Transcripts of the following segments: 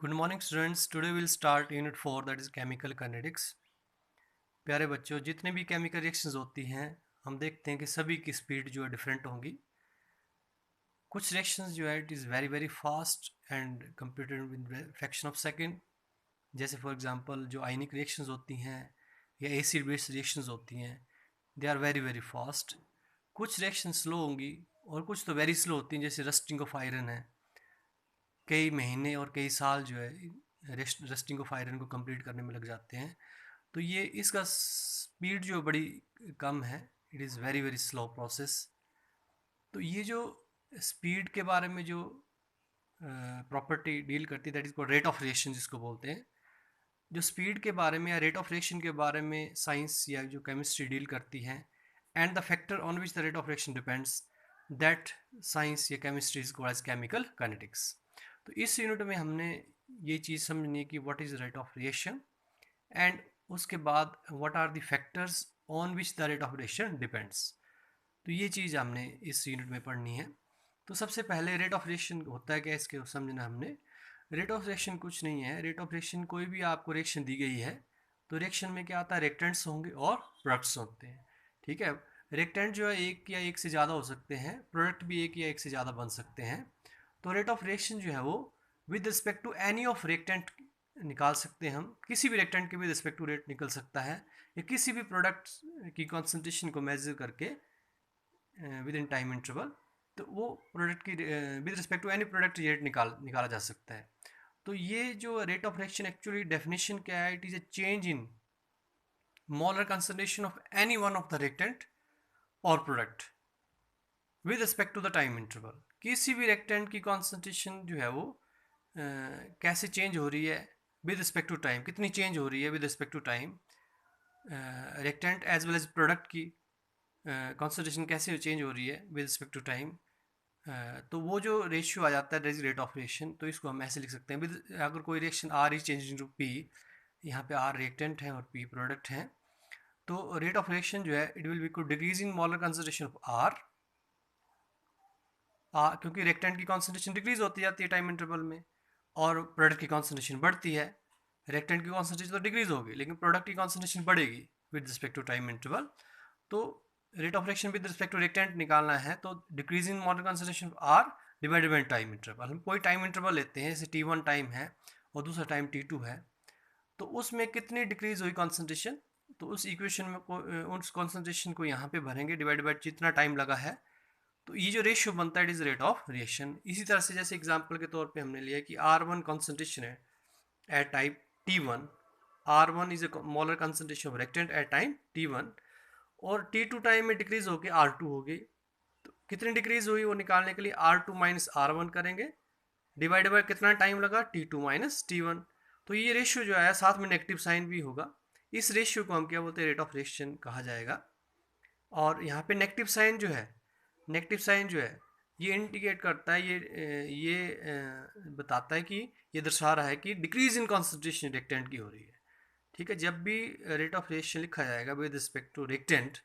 Good morning students. Today will start unit 4 that is chemical kinetics. प्यारे बच्चों, जितने भी केमिकल रिएक्शंस होती हैं हम देखते हैं कि सभी की स्पीड जो है डिफरेंट होंगी। कुछ रिएक्शंस जो है it is very very fast and completed with fraction of second. जैसे फॉर एग्जांपल जो आयनिक रिएक्शंस होती हैं या एसिड बेस्ड रिएक्शंस होती हैं, they are very very fast. कुछ रिएक्शन स्लो होंगी और कुछ तो वेरी स्लो होती हैं, जैसे रस्टिंग ऑफ आयरन है। कई महीने और कई साल जो है रस्टिंग ऑफ आयरन को कंप्लीट करने में लग जाते हैं। तो ये इसका स्पीड जो बड़ी कम है, it is very very slow process. तो ये जो स्पीड के बारे में जो प्रॉपर्टी डील करती है that is called rate of reaction जिसको बोलते हैं। जो स्पीड के बारे में या रेट ऑफ रिएक्शन के बारे में साइंस या जो केमिस्ट्री डील करती है, and the factor on which the rate of reaction depends, that science या chemistry is called as chemical kinetics. तो इस यूनिट में हमने ये चीज़ समझनी है कि what is rate of reaction and उसके बाद what are the factors on which the rate of reaction depends. तो ये चीज़ हमने इस यूनिट में पढ़नी है। तो सबसे पहले रेट ऑफ रिएक्शन होता है क्या, इसके समझना हमने। रेट ऑफ रिएक्शन कुछ नहीं है। रेट ऑफ रिएक्शन कोई भी आपको रिएक्शन दी गई है तो रिएक्शन में क्या आता है, रिएक्टेंट्स होंगे और प्रोडक्ट्स होते हैं। ठीक है, रिएक्टेंट जो है एक या एक से ज़्यादा हो सकते हैं, प्रोडक्ट भी एक या एक से ज़्यादा बन सकते हैं। तो रेट ऑफ रिएक्शन जो है वो with respect to any of reactant निकाल सकते हैं। हम किसी भी रिएक्टेंट के विद रिस्पेक्ट टू रेट निकल सकता है, या किसी भी प्रोडक्ट की कॉन्सेंट्रेशन को मेजर करके विद इन टाइम इंटरवल, तो वो प्रोडक्ट की with respect to any product rate निकाला जा सकता है। तो ये जो rate of reaction actually definition क्या है, it is a change in molar concentration of any one of the reactant और product with respect to the time interval. किसी भी रिएक्टेंट की कॉन्सेंट्रेशन जो है वो कैसे चेंज हो रही है विद रिस्पेक्ट टू टाइम, कितनी चेंज हो रही है with respect to time. Reactant as well as product की कॉन्सेंट्रेशन कैसे चेंज हो रही है विद रिस्पेक्ट टू टाइम। तो वो जो रेशियो आ जाता है रेट ऑफ रिएक्शन, तो इसको हम ऐसे लिख सकते हैं विद, अगर कोई reaction R is change to P, यहाँ पे आर रिएक्टेंट है और पी प्रोडक्ट है, तो रेट ऑफ रिएक्शन जो है it will be to decrease in molar concentration of R. क्योंकि रिएक्टेंट की कॉन्सेंट्रेशन डिक्रीज होती जाती है टाइम इंटरवल में और प्रोडक्ट की कॉन्सेंट्रेशन बढ़ती है। रिएक्टेंट की कॉन्सेंट्रेशन तो डिक्रीज होगी लेकिन प्रोडक्ट की कॉन्सेंट्रेशन बढ़ेगी with respect to time interval. तो rate of reaction with respect to reactant निकालना है तो decrease in molar concentration of R divided by time interval. हम कोई टाइम इंटरवल लेते हैं, जैसे T1 टाइम है और दूसरा टाइम T2 है, तो उसमें कितनी डिक्रीज हुई कॉन्सेंट्रेशन, तो उस इक्वेशन में उस कॉन्सेंट्रेशन को यहाँ पे भरेंगे डिवाइड बाय जितना टाइम लगा है। तो ये जो रेशियो बनता है it is rate of reaction. इसी तरह से जैसे एग्जांपल के तौर पे हमने लिया कि R1 कॉन्सेंट्रेशन है at time T1, R1 is a molar concentration of reactant at time T1, और T2 टाइम में डिक्रीज होकर R2 हो गई। तो कितनी डिक्रीज हुई वो निकालने के लिए R2 माइनस R1 करेंगे, डिवाइड बाय कितना टाइम लगा T2 माइनस T1। तो ये रेशियो जो है साथ में नेगेटिव साइन भी होगा। इस रेशियो को हम क्या बोलते हैं, रेट ऑफ रिएक्शन कहा जाएगा। और यहाँ पे नेगेटिव साइन जो है, नेगेटिव साइन जो है ये इंडिकेट करता है, ये बताता है कि ये दर्शा रहा है कि डिक्रीज इन कॉन्सेंट्रेशन रिएक्टेंट की हो रही है। ठीक है, जब भी रेट ऑफ रिएक्शन लिखा जाएगा with respect to reactant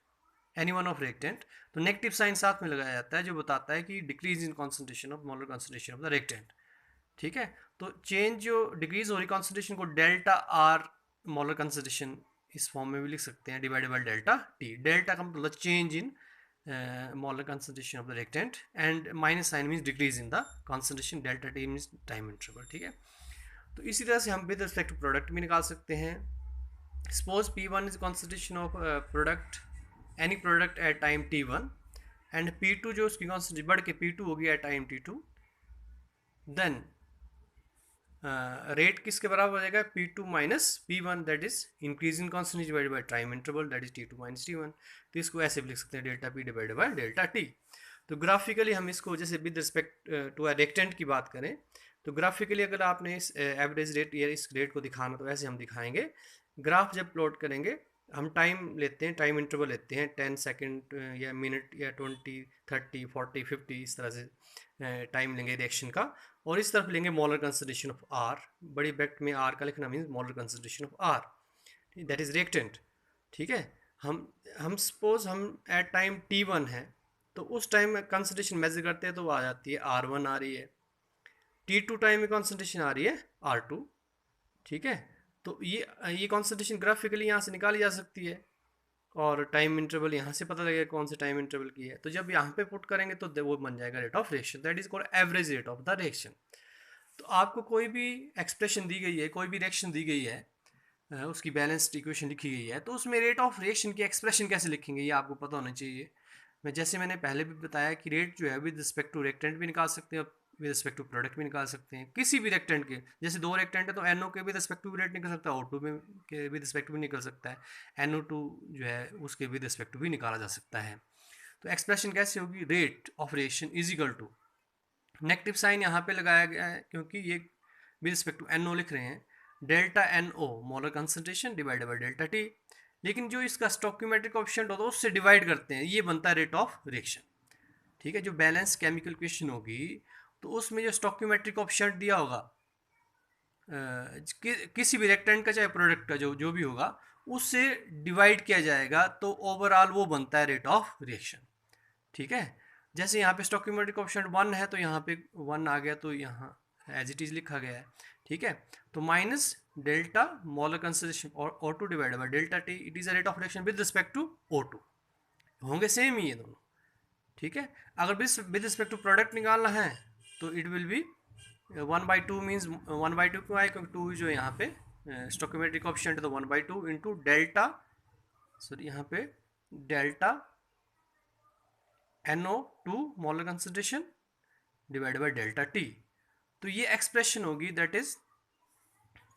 any one of reactant, तो नेगेटिव साइन साथ में लगाया जाता है जो बताता है कि decrease in concentration of molar concentration of the reactant. ठीक है, तो चेंज जो डिक्रीज हो रही कॉन्सेंट्रेशन को डेल्टा आर मोलर कॉन्सेंट्रेशन इस फॉर्म में भी लिख सकते हैं, divided by delta T. Delta का मतलब change in molar concentration of the reactant and minus sign means decrease in the concentration, delta t means time interval। ठीक है, तो इसी तरह से हम विद रिस्पेक्ट टू प्रोडक्ट भी निकाल सकते हैं। Suppose P1 is concentration of product, any product at time T1, and P2 जो उसकी कॉन्सेंट्रेशन बढ़ के P2 होगी at time T2, then rate किसके बराबर हो जाएगा, P2 minus P1, that is increase in concentration divided by time interval, that is T2 minus T1। तो इसको ऐसे भी लिख सकते हैं, delta P divided by delta T। तो ग्राफिकली हम इसको जैसे विद रिस्पेक्ट टू रिएक्टेंट की बात करें, तो ग्राफिकली अगर आपने इस एवरेज रेट या इस रेट को दिखाना तो ऐसे हम दिखाएंगे। ग्राफ जब प्लॉट करेंगे हम टाइम लेते हैं, टाइम इंटरवल लेते हैं 10 सेकेंड या मिनट या 20 30 40 50, इस तरह से टाइम लेंगे रिएक्शन का, और इस तरफ लेंगे मोलर कंसंट्रेशन ऑफ आर। बड़ी ब्रैकेट में आर का लिखना means molar concentration of R, that is reactant. ठीक है, हम सपोज हम एट टाइम T1 है तो उस टाइम कंसंट्रेशन मेजर करते हैं तो वो आ जाती है R1 आ रही है। T2 टाइम में कॉन्सेंट्रेशन आ रही है R2, ठीक है। तो ये कॉन्सेंट्रेशन ग्राफिकली यहाँ से निकाली जा सकती है, और टाइम इंटरवल यहाँ से पता लगेगा कौन से टाइम इंटरवल की है। तो जब यहाँ पे पुट करेंगे तो वो बन जाएगा rate of reaction, that is called average rate of the reaction. तो आपको कोई भी एक्सप्रेशन दी गई है, कोई भी रिएक्शन दी गई है, उसकी बैलेंस्ड इक्वेशन लिखी गई है, तो उसमें रेट ऑफ रिएक्शन की एक्सप्रेशन कैसे लिखेंगे ये आपको पता होना चाहिए। मैंने पहले भी बताया कि रेट जो है विद रिस्पेक्ट टू रिएक्टेंट भी निकाल सकते हैं और विद रिस्पेक्ट टू प्रोडक्ट भी निकाल सकते हैं, किसी भी रिएक्टेंट के। जैसे दो रिएक्टेंट है तो NO के विद रिस्पेक्ट टू भी रेट निकल सकता है, O2 में के विद रिस्पेक्ट भी निकल सकता है, NO2 जो है उसके विद रिस्पेक्ट टू भी निकाला जा सकता है। तो एक्सप्रेशन कैसे होगी, rate of reaction is equal to, negative sign यहाँ पे लगाया गया है क्योंकि ये विद रिस्पेक्ट टू NO लिख रहे हैं, delta NO molar concentration divided by delta T। लेकिन जो इसका स्टोइकियोमेट्रिक कोएफिशिएंट होता है उससे डिवाइड करते हैं, ये बनता है रेट ऑफ रिएक्शन, ठीक है। जो बैलेंस केमिकल इक्वेशन होगी तो उसमें जो स्टोइकियोमेट्रिक कोएफिशिएंट दिया होगा किसी भी रिएक्टेंट का चाहे प्रोडक्ट का जो भी होगा उससे डिवाइड किया जाएगा, तो ओवरऑल वो बनता है रेट ऑफ रिएक्शन, ठीक है। जैसे यहाँ पे स्टोइकियोमेट्रिक कोएफिशिएंट 1 है तो यहाँ पे 1 आ गया, तो यहाँ एज इट इज लिखा गया है, ठीक है। तो minus delta molar concentration O2 divided by delta T, it is a rate of reaction with respect to O2, होंगे सेम ही ये दोनों, ठीक है। अगर विद रिस्पेक्ट टू प्रोडक्ट निकालना है तो इट विल बी 1/2 मीन्स 1/2 क्यों आए, क्योंकि 2 जो यहाँ पे स्टोइकियोमेट्रिक कोएफिशिएंट है तो 1/2 इंटू डेल्टा, सॉरी यहाँ पे delta NO2 molar concentration divided by delta T। तो ये एक्सप्रेशन होगी that is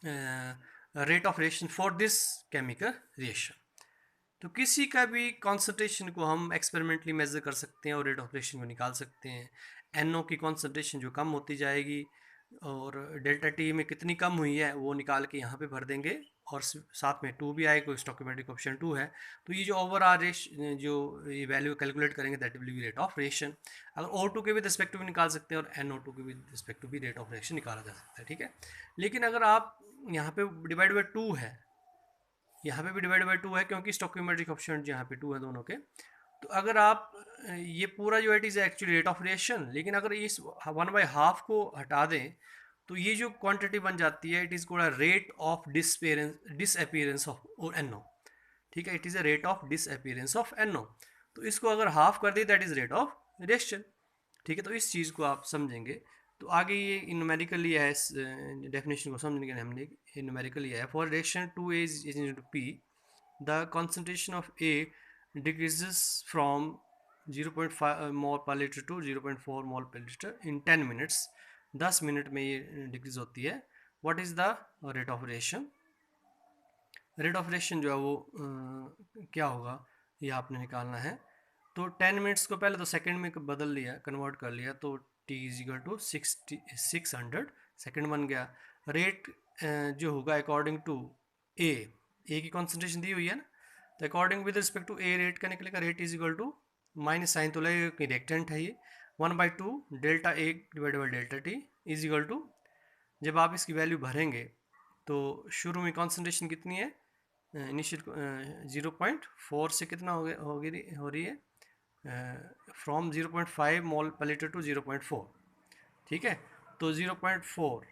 rate of reaction for this chemical reaction. तो किसी का भी कॉन्सेंट्रेशन को हम एक्सपेरिमेंटली मेजर कर सकते हैं और रेट ऑफ रिएक्शन को निकाल सकते हैं। NO की कॉन्सेंट्रेशन जो कम होती जाएगी और डेल्टा T में कितनी कम हुई है वो निकाल के यहाँ पे भर देंगे, और साथ में 2 भी आएगा, कोई स्टोइकियोमेट्रिक ऑप्शन 2 है। तो ये जो ओवरऑल जो ये वैल्यू कैलकुलेट करेंगे that will be rate of reaction. अगर O2 के भी रिस्पेक्ट भी निकाल सकते हैं और NO2 के भी रिस्पेक्ट भी रेट ऑफ रिएक्शन निकाला जा सकता है, ठीक है। लेकिन अगर आप यहाँ पे डिवाइड बाई 2 है, यहाँ पे भी डिवाइड बाई 2 है क्योंकि स्टोइकियोमेट्रिक कोएफिशिएंट यहाँ पे 2 है दोनों के। तो अगर आप ये पूरा जो it is actually rate of reaction, लेकिन अगर इस 1/2 को हटा दें तो ये जो क्वांटिटी बन जाती है it is called rate of disappearance of NO, ठीक है। It is a rate of disappearance of NO। तो इसको अगर हाफ कर दे that is rate of reaction, ठीक है। तो इस चीज़ को आप समझेंगे। तो आगे ये न्यूमेरिकल लिया है, इस डेफिनेशन को समझने के लिए हमने न्यूमेरिकल लिया है। For reaction 2A is into P, the concentration of A decreases from 0.5 mol per liter to 0.4 mol per liter in 10 minutes। 10 minute में ये डिक्रीज होती है। What is the rate of reaction, rate of reaction जो है वो क्या होगा ये आपने निकालना है। तो 10 मिनट्स को पहले तो सेकंड में बदल लिया, कन्वर्ट कर लिया, तो T is equal to 600 second बन गया। रेट जो होगा अकॉर्डिंग टू ए की कॉन्सेंट्रेशन दी हुई है ना, तो according with respect to A rate का निकलेगा, rate is equal to minus sign तो लगेगा कि रिएक्टेंट है ये, 1/2 delta A divide by delta T is equal to, जब आप इसकी वैल्यू भरेंगे तो शुरू में कॉन्सेंट्रेशन कितनी है, इनिशियल 0.4 से कितना हो रही है, from 0.5 mole per litre to 0.4, ठीक है। तो 0.4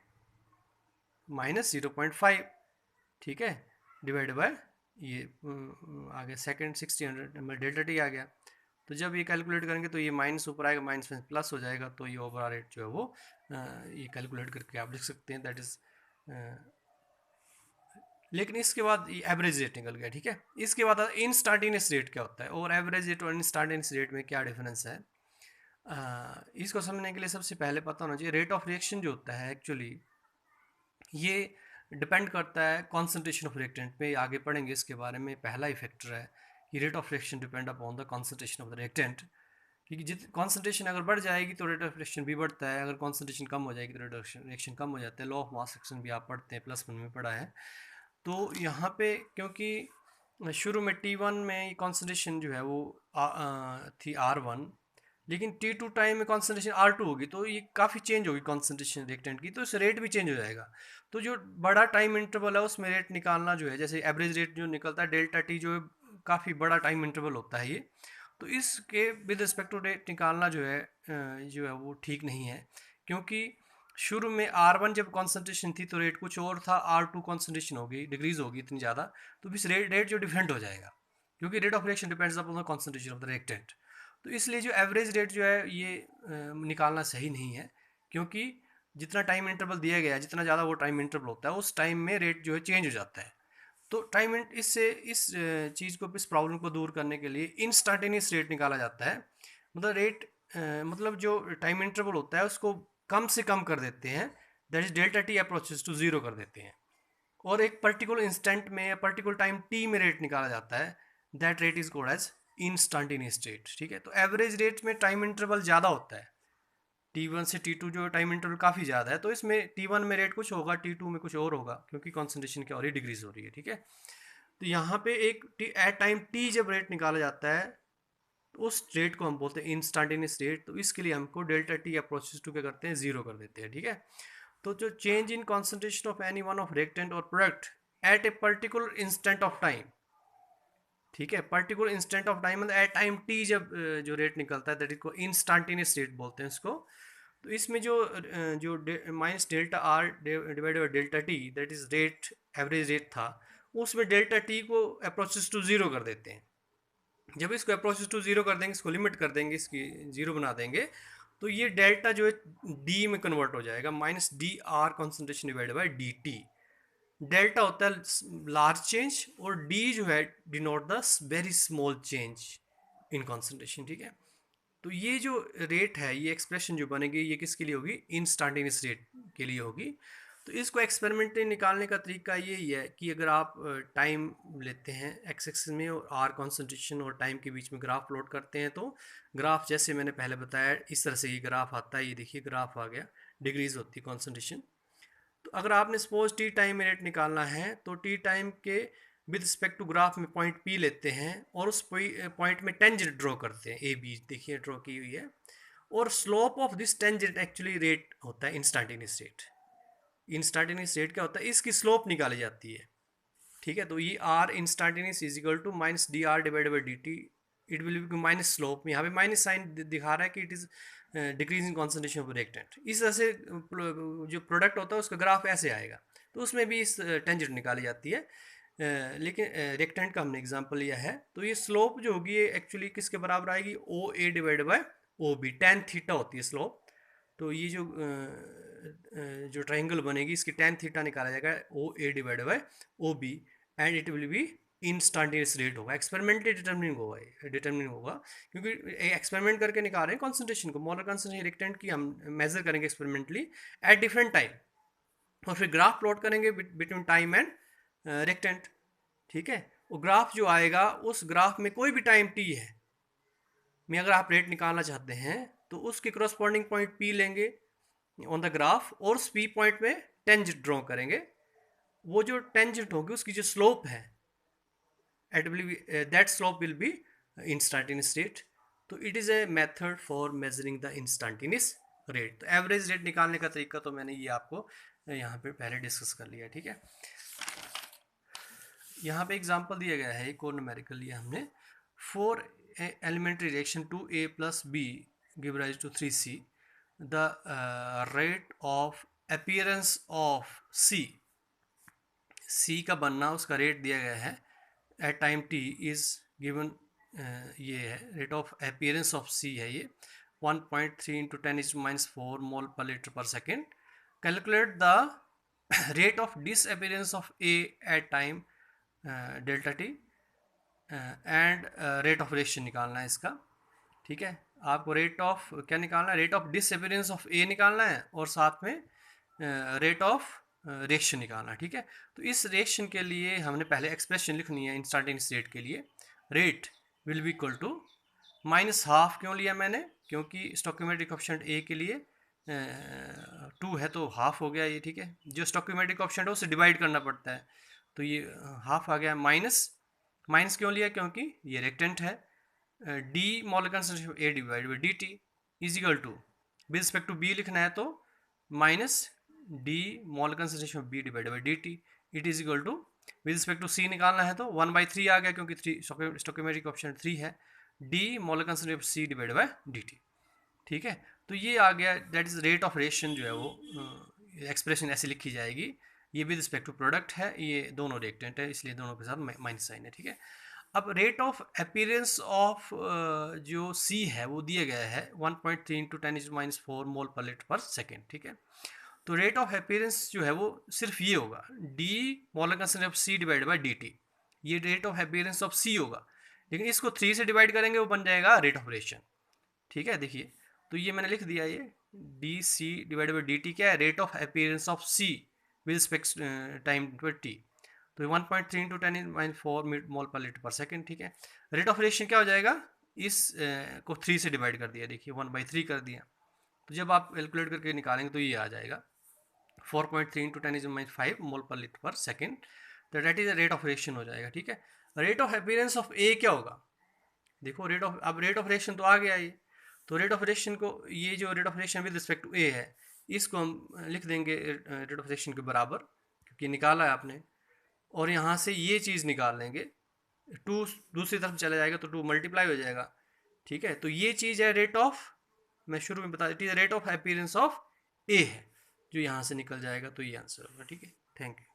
माइनस 0.5, ठीक है, डिवाइड बाय ये आ गया सेकेंड 1600 डेल्टा T आ गया। तो जब ये कैलकुलेट करेंगे तो ये माइनस ऊपर आएगा, माइनस में प्लस हो जाएगा, तो ये ओवरऑल रेट जो है वो ये कैलकुलेट करके आप लिख सकते हैं, दैट इज़। लेकिन इसके बाद ये एवरेज रेट निकल गया, ठीक है। इसके बाद इंस्टांटेनियस रेट क्या होता है और एवरेज रेट और इंस्टांटेनियस रेट में क्या डिफरेंस है, इसको समझने के लिए सबसे पहले पता होना चाहिए रेट ऑफ रिएक्शन जो होता है एक्चुअली ये डिपेंड करता है कॉन्सेंट्रेशन ऑफ रिएक्टेंट पे, आगे पढ़ेंगे इसके बारे में। पहला ही फैक्टर है कि rate of reaction depend upon the concentration of the reactant, क्योंकि जित कॉन्सेंट्रेशन अगर बढ़ जाएगी तो रेट ऑफ रिएक्शन भी बढ़ता है, अगर कॉन्सेंट्रेशन कम हो जाएगी तो रेट ऑफ रिएक्शन कम हो जाता है। लॉ ऑफ मास एक्शन भी आप पढ़ते हैं, +1 में पढ़ा है। तो यहाँ पे क्योंकि शुरू में T1 में कॉन्सेंट्रेशन जो है वो थी R1, लेकिन T2 टाइम में कॉन्सेंट्रेशन R2 होगी, तो ये काफ़ी चेंज होगी कॉन्सेंट्रेशन रिएक्टेंट की, तो इस रेट भी चेंज हो जाएगा। तो जो बड़ा टाइम इंटरवल है उसमें रेट निकालना जो है, जैसे एवरेज रेट जो निकलता है डेल्टा T जो है काफ़ी बड़ा टाइम इंटरवल होता है ये, तो इसके विद रिस्पेक्ट टू रेट निकालना जो है वो ठीक नहीं है, क्योंकि शुरू में R1 जब कॉन्सेंट्रेशन थी तो रेट कुछ और था, R2 कॉन्सेंट्रेशन होगी, डिक्रीज होगी इतनी ज़्यादा, तो फिर रेट जो डिफरेंट हो जाएगा, क्योंकि rate of reaction depends upon the concentration of the reactant. तो इसलिए जो एवरेज रेट जो है ये निकालना सही नहीं है, क्योंकि जितना टाइम इंटरवल दिया गया है, जितना ज़्यादा वो टाइम इंटरवल होता है, उस टाइम में रेट जो है चेंज हो जाता है। तो इससे इस चीज़ को, इस प्रॉब्लम को दूर करने के लिए इंस्टेंटेनियस रेट निकाला जाता है। मतलब रेट मतलब जो टाइम इंटरवल होता है उसको कम से कम कर देते हैं, that is delta T approaches to zero कर देते हैं, और एक पर्टिकुलर इंस्टेंट में या पर्टिकुलर टाइम टी में रेट निकाला जाता है, that rate is called as instantaneous rate. ठीक है, तो एवरेज रेट में टाइम इंटरवल ज़्यादा होता है, T1 से T2 जो टाइम इंटरवल काफ़ी ज़्यादा है, तो इसमें T1 में रेट कुछ होगा, T2 में कुछ और होगा, क्योंकि कॉन्सेंट्रेशन क्या हो रही है, डिक्रीज हो रही है। ठीक है, तो यहाँ पे एक एट टाइम T जब रेट निकाला जाता है, तो उस रेट को हम बोलते हैं इंस्टेंटेनियस रेट। तो इसके लिए हमको डेल्टा टी अप्रोचेस टू क्या करते हैं, जीरो कर देते हैं। ठीक है, तो जो change in concentration of any one of reactant और product at a particular instant of time, ठीक है, पर्टिकुलर इंस्टेंट ऑफ टाइम मतलब एट टाइम टी जब जो रेट निकलता है, दैट इज को इंस्टेंटेनियस रेट बोलते हैं इसको। तो इसमें जो minus delta R divided by delta T, that is rate, average rate था, उसमें डेल्टा टी को अप्रोचेस टू जीरो कर देते हैं। जब इसको अप्रोचेस टू जीरो कर देंगे, इसको लिमिट कर देंगे, इसकी जीरो बना देंगे, तो ये डेल्टा जो है डी में कन्वर्ट हो जाएगा, minus d are concentration divided by d T. Delta होता है लार्ज चेंज, और डी जो है denote the very small change in concentration. ठीक है, तो ये जो रेट है, ये एक्सप्रेशन जो बनेगी, ये किसके लिए होगी, इंस्टेंटेनियस रेट के लिए होगी। तो इसको एक्सपेरिमेंटली निकालने का तरीका ये ही है कि अगर आप टाइम लेते हैं एक्स एक्सिस में और आर कॉन्सेंट्रेशन और टाइम के बीच में ग्राफ प्लॉट करते हैं, तो ग्राफ जैसे मैंने पहले बताया इस तरह से ये ग्राफ आता है, ये देखिए ग्राफ आ गया, डिक्रीज होती है कॉन्सेंट्रेशन। तो अगर आपने सपोज टी टाइम में रेट निकालना है, तो टी टाइम के विद रिस्पेक्ट टू ग्राफ में पॉइंट पी लेते हैं और उस पॉइंट में टेंजेंट ड्रॉ करते हैं, ए बी देखिए ड्रॉ की हुई है, और slope of this tangent actually rate होता है इंस्टेंटेनियस रेट। इंस्टेंटेनियस रेट क्या होता है, इसकी स्लोप निकाली जाती है। ठीक है, तो ये R instantaneous is equal to minus d R divided by d T, it will be minus slope, यहाँ पे माइनस साइन दिखा रहा है कि it is decreasing concentration of reactant. इस तरह से जो प्रोडक्ट होता है उसका ग्राफ ऐसे आएगा, तो उसमें भी इस टेंजेंट निकाली जाती है। लेकिन रिएक्टेंट का हमने एग्जांपल लिया है, तो ये स्लोप जो होगी ये एक्चुअली किसके बराबर आएगी, O A divide by O B, tan theta होती है स्लोप। तो ये जो ट्राइंगल बनेगी, इसकी टेन थीटा निकाला जाएगा, O A divide by O B, and it will be instantaneous rate होगा, एक्सपेरिमेंटली डिटर्मिनिंग होगा, क्योंकि एक्सपेरिमेंट करके निकाल रहे हैं कॉन्सेंट्रेशन को, मोलर कॉन्सेंट्रेशन रिएक्टेंट की हम मेजर करेंगे एक्सपेरिमेंटली एट डिफरेंट टाइम, और फिर ग्राफ प्लॉट करेंगे बिटवीन टाइम एंड रिएक्टेंट। ठीक है, वो ग्राफ जो आएगा, उस ग्राफ में कोई भी टाइम टी है में अगर आप रेट निकालना चाहते हैं, तो उसके करस्पॉन्डिंग पॉइंट पी लेंगे ऑन द ग्राफ, और उस पी पॉइंट में टेंजेंट ड्रॉ करेंगे। वो जो टेंजेंट होगी उसकी जो स्लोप है, that slope will be instantaneous rate. तो it is a method for measuring the instantaneous rate. तो एवरेज रेट निकालने का तरीका तो मैंने ये आपको यहाँ पे पहले डिस्कस कर लिया। ठीक है, यहाँ पे एग्जांपल दिया गया है, एक और न्यूमेरिकल लिया हमने, for elementary reaction 2a plus B give rise to 3c, the rate of appearance of C का बनना, उसका रेट दिया गया है at time t is given, ये है rate of appearance of C है ये 1.3 इंटू 10⁻⁴ मोल पर लीटर पर second. Calculate the rate of disappearance of A at time delta T, and rate of reaction निकालना है इसका। ठीक है, आपको रेट ऑफ क्या निकालना है, रेट ऑफ डिसअपीयरेंस ऑफ ए निकालना है, और साथ में रेट ऑफ रिएक्शन निकालना है। ठीक है, तो इस रिएक्शन के लिए हमने पहले एक्सप्रेशन लिखनी है इंस्टेंटेनियस रेट के लिए, rate will be equal to minus half. क्यों लिया मैंने, क्योंकि स्टोइकोमेट्रिक कोएफिशिएंट ए के लिए 2 है तो हाफ हो गया ये। ठीक है, जो स्टोइकोमेट्रिक कोएफिशिएंट है उसे डिवाइड करना पड़ता है, तो ये हाफ आ गया। माइनस क्यों लिया, क्योंकि ये रेक्टेंट है, d molar concentration A divide by d t is equal to, with respect to B लिखना है तो minus d molar concentration of B divide by d T, it is equal to, with respect to C निकालना है तो 1/3 आ गया, क्योंकि 3 stoichiometric coefficient 3 है, d molar concentration of C divide by d T. ठीक है, तो ये आ गया, that is rate of reaction जो है वो एक्सप्रेशन ऐसे लिखी जाएगी। ये विद रिस्पेक्ट टू प्रोडक्ट है, ये दोनों रिएक्टेंट है, इसलिए दोनों के साथ माइनस साइन है, ठीक है। अब रेट ऑफ अपीयरेंस ऑफ जो सी है वो दिया गया है 1.3 इंटू 10⁻⁴ मोल पर लीटर पर सेकेंड, ठीक है। तो रेट ऑफ अपीयरेंस जो है वो सिर्फ ये होगा, d molar concentration of C divide by d T, ये rate of appearance of C होगा। लेकिन इसको 3 से डिवाइड करेंगे वो बन जाएगा रेट ऑफ रेशन, ठीक है। देखिए, तो ये मैंने लिख दिया, ये d C divide by d T क्या है, rate of appearance of C with respect time पर टी। तो 1.3 इंटू 10⁻⁴ मोल पर लीटर पर सेकेंड, ठीक है। रेट ऑफ रिएक्शन क्या हो जाएगा, इस को 3 से डिवाइड कर दिया, देखिए 1/3 कर दिया। तो जब आप कैलकुलेट करके निकालेंगे तो ये आ जाएगा 4.3 इंटू 10⁻⁵ मोल पर लीटर पर सेकेंड। तो that is rate of reaction हो जाएगा, ठीक है। Rate of appearance of A क्या होगा, देखो रेट ऑफ, अब रेट ऑफ रिएक्शन तो आ गया ये, तो रेट ऑफ रिएक्शन को, ये जो rate of reaction with respect to A है, इसको हम लिख देंगे रेट ऑफ रिएक्शन के बराबर, क्योंकि निकाला है आपने। और यहाँ से ये चीज़ निकाल लेंगे, 2 दूसरी तरफ चला जाएगा तो 2 मल्टीप्लाई हो जाएगा, ठीक है। तो ये चीज़ है रेट ऑफ, मैं शुरू में बता दी, रेट ऑफ अपीयरेंस ऑफ ए है, जो यहाँ से निकल जाएगा, तो ये आंसर होगा, ठीक है। Thank you.